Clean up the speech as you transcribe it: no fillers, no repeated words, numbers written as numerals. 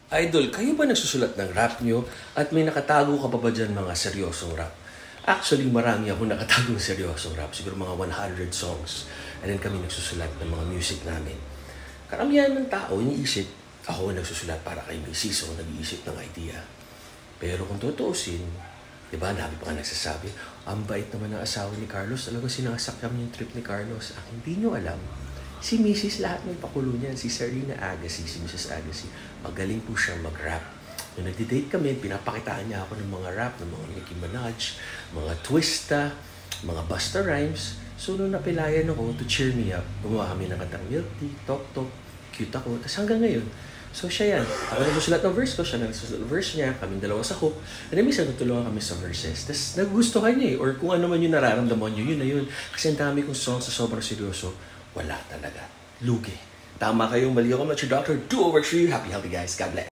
Idol, kayo ba nagsusulat ng rap nyo? At may nakatago ka pa ba dyan mga seryosong rap? Actually, marami ako nakatagong seryosong rap. Siguro mga 100 songs. And then kami nagsusulat ng mga music namin. Karamihan ng tao, iniisip, ako ang nagsusulat para kay Mrs. o nag-iisip ng idea. Pero kung tutuusin, di ba, nabi pa nga nagsasabi, ang bait naman ng asawa ni Carlos, talagang sinasakyan yung trip ni Carlos. Hindi nyo alam, si Mrs. lahat ng pakulo niyan, si Serena Agassi, si Mrs. Agassi, magaling po siyang mag-rap. Nung nagdi-date kami, pinapakitaan niya ako ng mga rap, ng mga Nicki Minaj, mga Twista, mga Busta Rhymes. So nung napilayan ako to cheer me up, gumawa kami ng kantang Milk Tea, Tok Tok, Cute Ako. Tapos hanggang ngayon, so siya yan. Ako nagsusulat ng verse ko, siya nagsusulat ng verse niya, kaming dalawa sa hook. And then minsan tutulungan kami sa verses. Tapos nagugustuhan niya eh. Or kung ano man yung nararamdaman niyo, yun na yun. Kasi ang dami kong songs sa sobrang seryoso, wala talaga. Lugi. Tama kayong mali ako. I'm not your doctor. Do over to you. Happy, healthy guys. God bless.